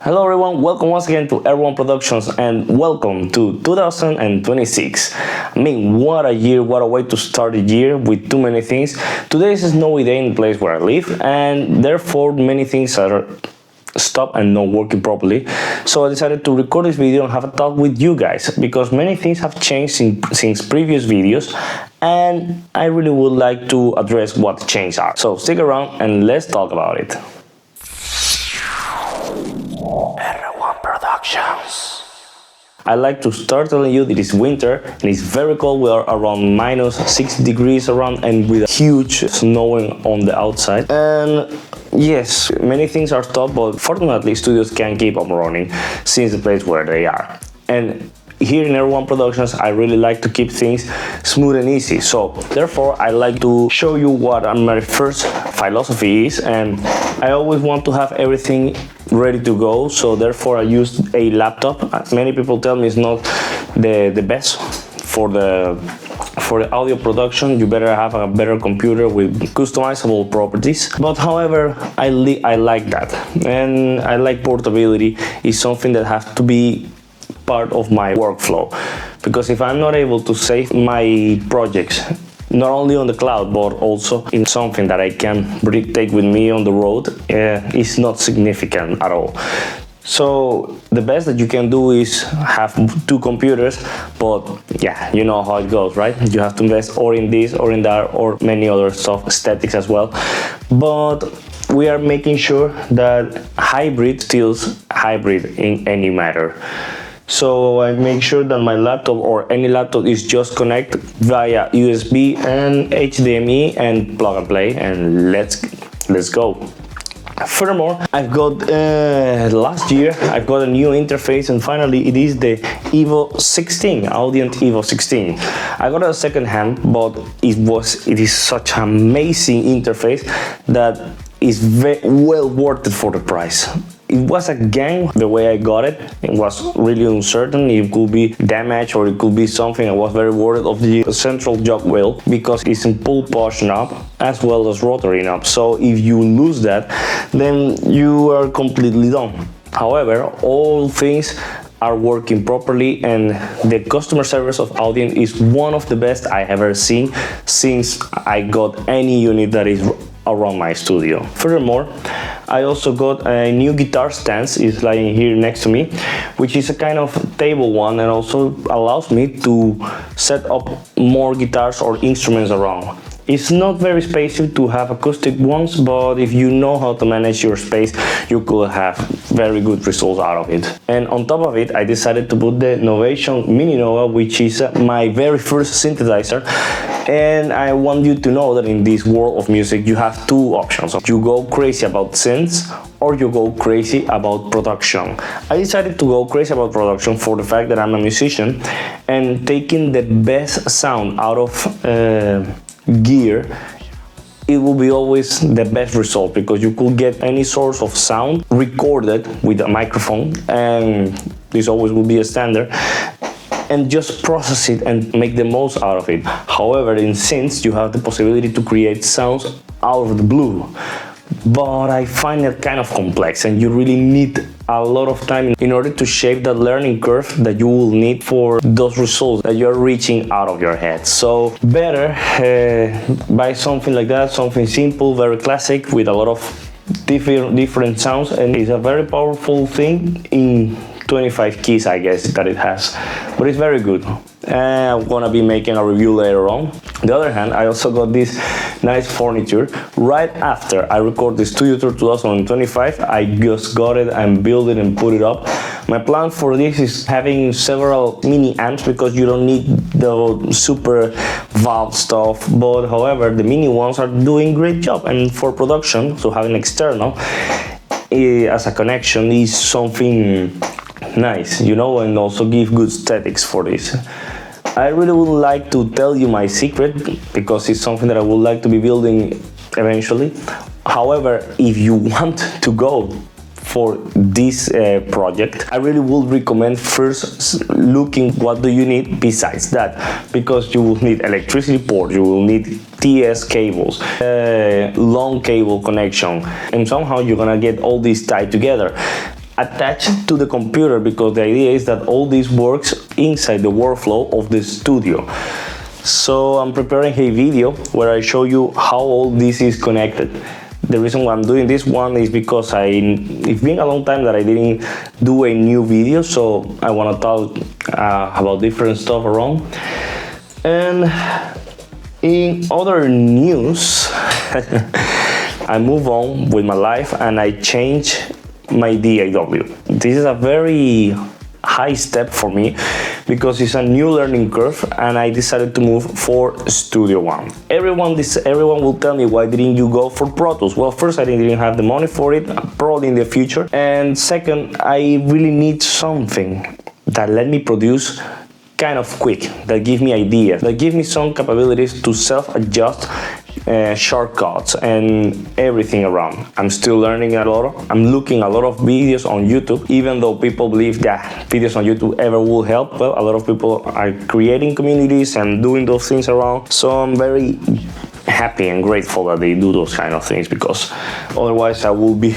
Hello everyone, welcome once again to Ro1ne Productions and welcome to 2026. I mean, what a year, what a way to start the year with too many things. Today is a snowy day in the place where I live and therefore many things are stopped and not working properly. So I decided to record this video and have a talk with you guys because many things have changed since previous videos and I really would like to address what the changes are. So stick around and let's talk about it. Ro1ne Productions. I like to start telling you that it's winter and it's very cold. We are around minus 60 degrees around and with a huge snowing on the outside. And yes, many things are stopped, but fortunately studios can keep on running since the place where they are. And here in Ro1ne Productions, I really like to keep things smooth and easy. So therefore, I like to show you what my first philosophy is, and I always want to have everything ready to go. So therefore, I used a laptop. Many people tell me it's not the best for the audio production. You better have a better computer with customizable properties. But however, I like that, and I like portability. Is something that has to be part of my workflow, because if I'm not able to save my projects not only on the cloud but also in something that I can take with me on the road, it's not significant at all. So the best that you can do is have two computers, but yeah, you know how it goes, right? You have to invest or in this or in that or many other stuff, aesthetics as well. But we are making sure that hybrid stills hybrid in any matter. So I make sure that my laptop or any laptop is just connect via USB and HDMI and plug and play, and let's go. Furthermore, I've got last year I've got a new interface, and finally it is the Evo 16, Audient Evo 16. I got a second hand, but it is such an amazing interface that is very well worth it for the price. It was a gang the way I got it. It was really uncertain. It could be damaged or it could be something. I was very worried of the central jog wheel because it's in pull push knob as well as rotary knob. So if you lose that, then you are completely done. However, all things are working properly, and the customer service of Audient is one of the best I have ever seen since I got any unit that is around my studio. Furthermore, I also got a new guitar stand. It's lying here next to me, which is a kind of table one and also allows me to set up more guitars or instruments around. It's not very spacious to have acoustic ones, but if you know how to manage your space, you could have very good results out of it. And on top of it, I decided to put the Novation Mini Nova, which is my very first synthesizer. And I want you to know that in this world of music, you have two options. You go crazy about synths or you go crazy about production. I decided to go crazy about production for the fact that I'm a musician, and taking the best sound out of gear, it will be always the best result, because you could get any source of sound recorded with a microphone, and this always will be a standard, and just process it and make the most out of it. However, in synths, you have the possibility to create sounds out of the blue, but I find it kind of complex, and you really need a lot of time in order to shape that learning curve that you will need for those results that you're reaching out of your head. So better buy something like that, something simple, very classic, with a lot of different sounds, and it's a very powerful thing in 25 keys, I guess, that it has, but it's very good. I'm gonna be making a review later on. On the other hand, I also got this nice furniture right after I record this Studio Tour 2025. I just got it and built it and put it up. My plan for this is having several mini amps, because you don't need the super valve stuff, but however, the mini ones are doing great job, and for production, so having external as a connection is something nice, you know, and also give good aesthetics for this. I really would like to tell you my secret, because it's something that I would like to be building eventually. However, if you want to go for this project, I really would recommend first looking what do you need besides that, because you will need electricity port, you will need TS cables, long cable connection, and somehow you're gonna get all these tied together. attached to the computer, because the idea is that all this works inside the workflow of the studio. So I'm preparing a video where I show you how all this is connected. The reason why I'm doing this one is because it's been a long time that I didn't do a new video, so I want to talk about different stuff around. And in other news, I move on with my life and I change my DAW. This is a very high step for me because it's a new learning curve, and I decided to move for Studio One. Everyone will tell me, why didn't you go for Pro Tools? Well, first, I didn't have the money for it, probably in the future, and second, I really need something that let me produce kind of quick, that give me ideas, that give me some capabilities to self-adjust shortcuts and everything around. I'm still learning a lot. I'm looking a lot of videos on YouTube, even though people believe that videos on YouTube ever will help. Well, a lot of people are creating communities and doing those things around. So I'm very happy and grateful that they do those kind of things, because otherwise I will be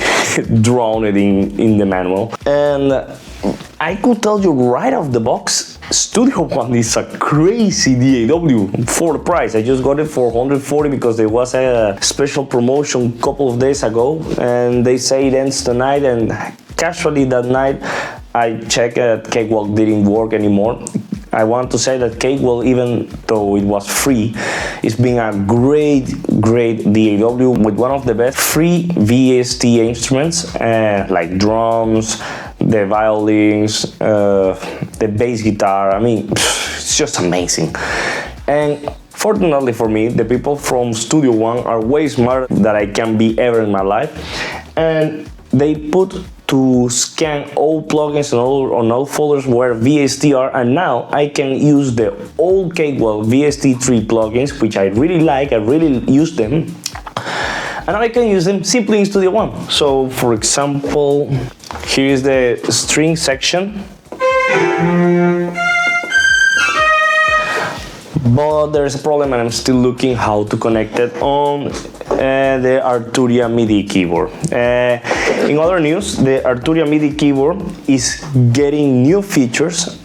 drowned in the manual. And I could tell you right off the box, Studio One is a crazy DAW for the price. I just got it for 140 because there was a special promotion a couple of days ago, and they say it ends tonight, and casually that night I checked it, Cakewalk didn't work anymore. I want to say that Cakewalk, even though it was free, it's been a great DAW with one of the best free VST instruments, like drums, the violins, the bass guitar. I mean, it's just amazing. And fortunately for me, the people from Studio One are way smarter than I can be ever in my life, and they put to scan all plugins and all folders where VST are, and now I can use the old Cakewalk VST3 plugins, which I really like. I really use them, and I can use them simply in Studio One. So, for example, here is the string section, but there's a problem, and I'm still looking how to connect it on the Arturia Midi keyboard. In other news, the Arturia Midi keyboard is getting new features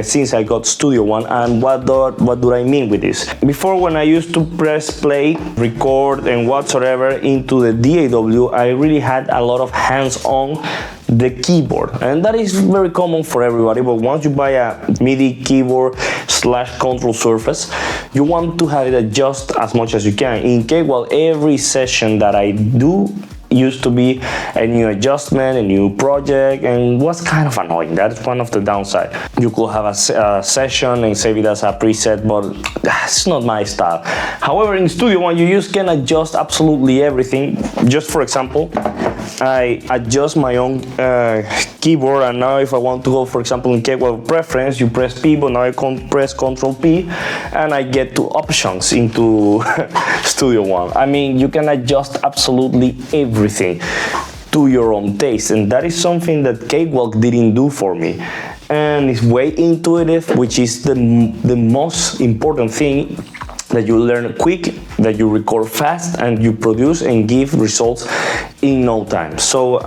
since I got Studio One. And what do I mean with this? Before, when I used to press play, record, and whatsoever into the DAW, I really had a lot of hands-on the keyboard, and that is very common for everybody. But once you buy a MIDI keyboard / control surface, you want to have it adjust as much as you can. In Cakewalk, every session that I do used to be a new adjustment, a new project, and was kind of annoying. That's one of the downside. You could have a session and save it as a preset, but that's not my style. However, in Studio One, you can adjust absolutely everything. Just for example, I adjust my own keyboard, and now if I want to go, for example, in Cakewalk preference, you press P, but now I can press Control P, and I get to options into Studio One. I mean, you can adjust absolutely everything to your own taste, and that is something that Cakewalk didn't do for me. And it's way intuitive, which is the most important thing, that you learn quick, that you record fast, and you produce and give results in no time. So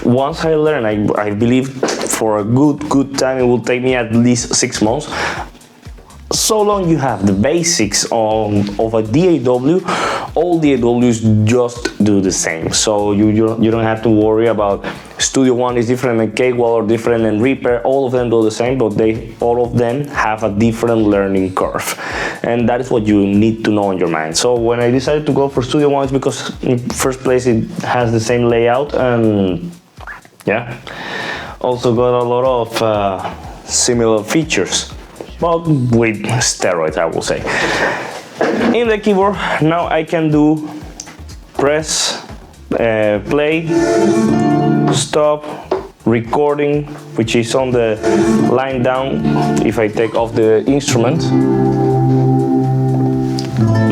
once I learn, I believe for a good time, it will take me at least 6 months. So long you have the basics of a DAW, all DAWs just do the same. So you don't have to worry about Studio One is different than Cakewalk or different than Reaper. All of them do the same, but all of them have a different learning curve. And that is what you need to know in your mind. So when I decided to go for Studio One, it's because in first place it has the same layout, and yeah, also got a lot of similar features, but with steroids, I will say. In the keyboard, now I can do press, play, stop, recording, which is on the line down if I take off the instrument.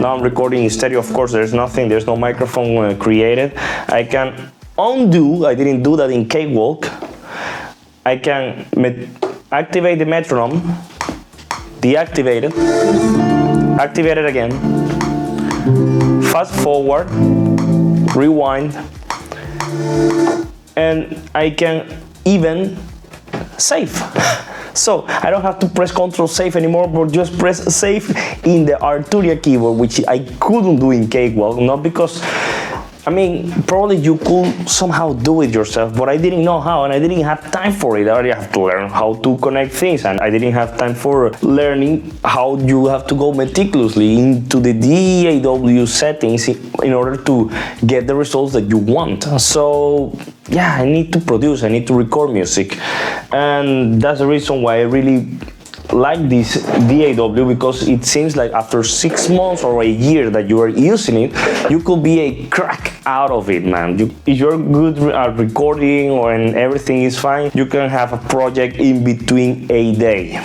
Now I'm recording in stereo, of course, there's no microphone created. I can undo, I didn't do that in Cakewalk. I can activate the metronome, deactivate it, activate it again, fast forward, rewind, and I can even save. So I don't have to press Ctrl Save anymore, but just press Save in the Arturia keyboard, which I couldn't do in Cakewalk, not because, I mean, probably you could somehow do it yourself, but I didn't know how, and I didn't have time for it. I already have to learn how to connect things, and I didn't have time for learning how you have to go meticulously into the DAW settings in order to get the results that you want. So yeah, I need to produce, I need to record music, and that's the reason why I really like this DAW, because it seems like after 6 months or a year that you are using it, you could be a crack out of it, man. If you're good at recording and everything is fine, you can have a project in between a day,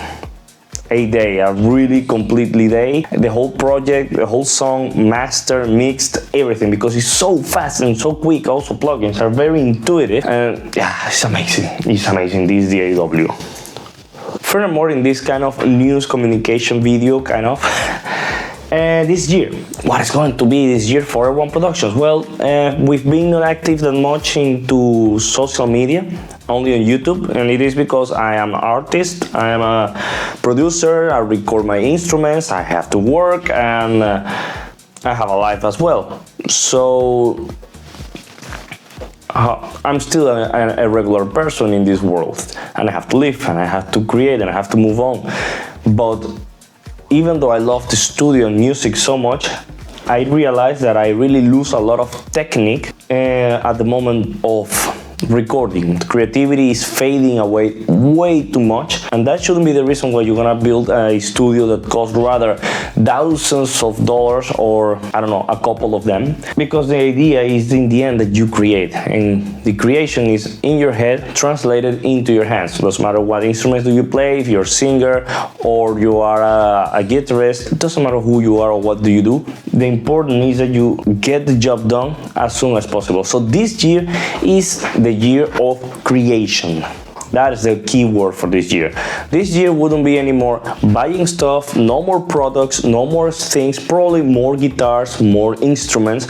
a really completely day. The whole project, the whole song, master, mixed, everything, because it's so fast and so quick. Also, plugins are very intuitive, and yeah, it's amazing. It's amazing, this DAW. Furthermore, in this kind of news communication video, this year, what is going to be this year for Ro1ne Productions? Well, we've been not active that much into social media, only on YouTube, and it is because I am an artist, I am a producer, I record my instruments, I have to work, and I have a life as well. So I'm still a regular person in this world, and I have to live, and I have to create, and I have to move on. But even though I love the studio and music so much, I realize that I really lose a lot of technique at the moment of recording. Creativity is fading away way too much, and that shouldn't be the reason why you're gonna build a studio that costs rather thousands of dollars, or I don't know, a couple of them, because the idea is in the end that you create, and the creation is in your head translated into your hands. Doesn't matter what instruments do you play, if you're a singer or you are a guitarist, it doesn't matter who you are or what do you do. The important is that you get the job done as soon as possible. So this year is the year of creation. That is the key word for this year. This year wouldn't be any more buying stuff, no more products, no more things, probably more guitars, more instruments,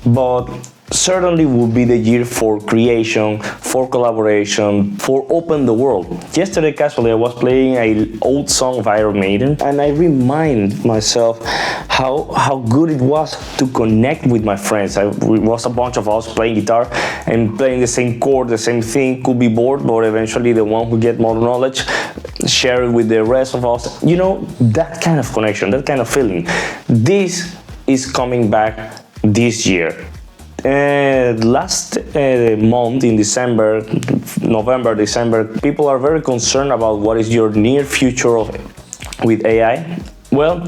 but certainly would be the year for creation, for collaboration, for open the world. Yesterday, casually, I was playing an old song of Iron Maiden, and I remind myself how good it was to connect with my friends. It was a bunch of us playing guitar and playing the same chord, the same thing. Could be bored, but eventually the one who get more knowledge share it with the rest of us. You know, that kind of connection, that kind of feeling. This is coming back this year. Last month in December, November, December, people are very concerned about what is your near future with AI. Well,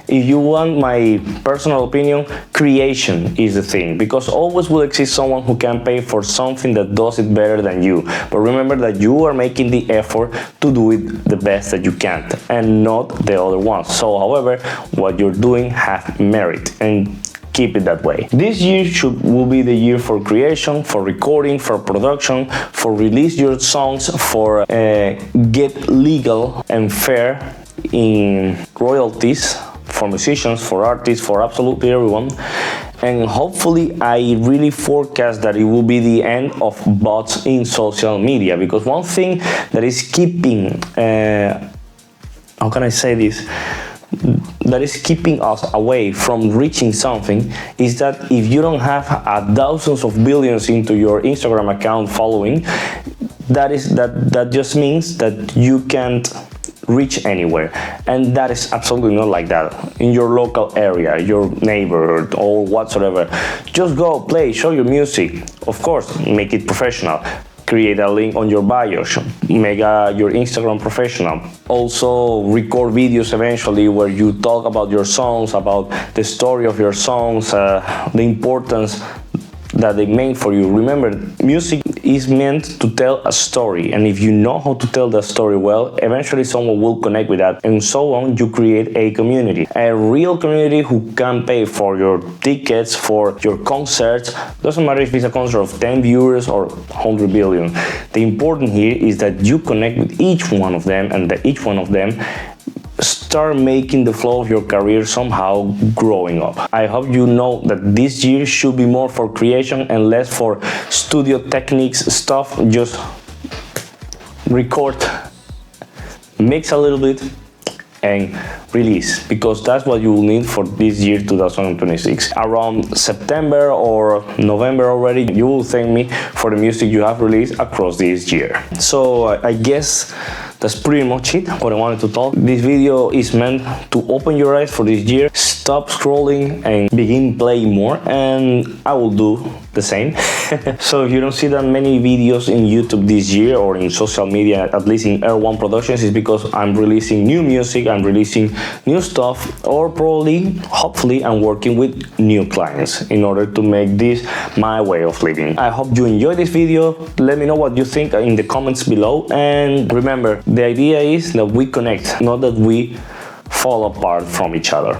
if you want my personal opinion, creation is the thing, because always will exist someone who can pay for something that does it better than you. But remember that you are making the effort to do it the best that you can, and not the other ones. So, however, what you're doing has merit, and keep it that way. This year will be the year for creation, for recording, for production, for release your songs, for get legal and fair in royalties for musicians, for artists, for absolutely everyone. And hopefully I really forecast that it will be the end of bots in social media, because one thing that is keeping, how can I say this? That is keeping us away from reaching something is that if you don't have thousands of billions into your Instagram account following, that just means that you can't reach anywhere, and that is absolutely not like that. In your local area, your neighborhood or whatsoever, just go play, show your music. Of course, make it professional. Create a link on your bio, make your Instagram professional. Also record videos eventually where you talk about your songs, about the story of your songs, the importance that they mean for you. Remember, music is meant to tell a story, and if you know how to tell that story well, eventually someone will connect with that, and so on. You create a community, a real community who can pay for your tickets, for your concerts. Doesn't matter if it's a concert of 10 viewers or 100 billion. The important here is that you connect with each one of them, and that each one of them start making the flow of your career somehow growing up. I hope you know that this year should be more for creation and less for studio techniques stuff. Just record, mix a little bit, and release, because that's what you will need for this year 2026. Around September or November already, you will thank me for the music you have released across this year. So I guess that's pretty much it, what I wanted to talk. This video is meant to open your eyes for this year, stop scrolling and begin playing more, and I will do the same. So if you don't see that many videos in YouTube this year or in social media, at least in Ro1ne Productions, is because I'm releasing new music, I'm releasing new stuff, or probably, hopefully, I'm working with new clients in order to make this my way of living. I hope you enjoyed this video. Let me know what you think in the comments below, and remember, the idea is that we connect, not that we fall apart from each other.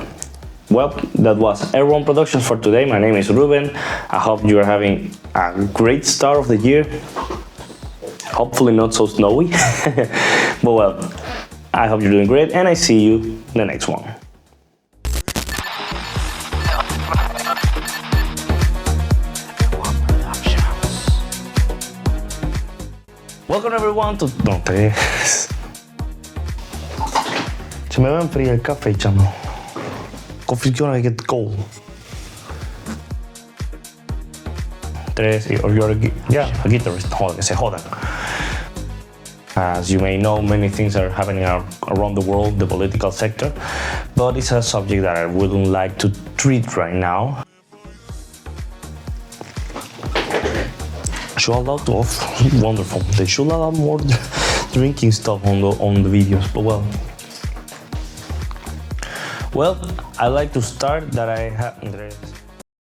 Well, that was Ro1ne Productions for today. My name is Ruben. I hope you are having a great start of the year. Hopefully not so snowy. But well, I hope you're doing great, and I see you in the next one. Welcome everyone to... No, se me va a enfriar el café, chamo. Coffee's gonna get cold. Or you're a guitarist. Joder, que se jodan. As you may know, many things are happening around the world, the political sector, but it's a subject that I wouldn't like to treat right now. Should allow to wonderful. They should allow more drinking stuff on the videos, but well, I like to start that I have.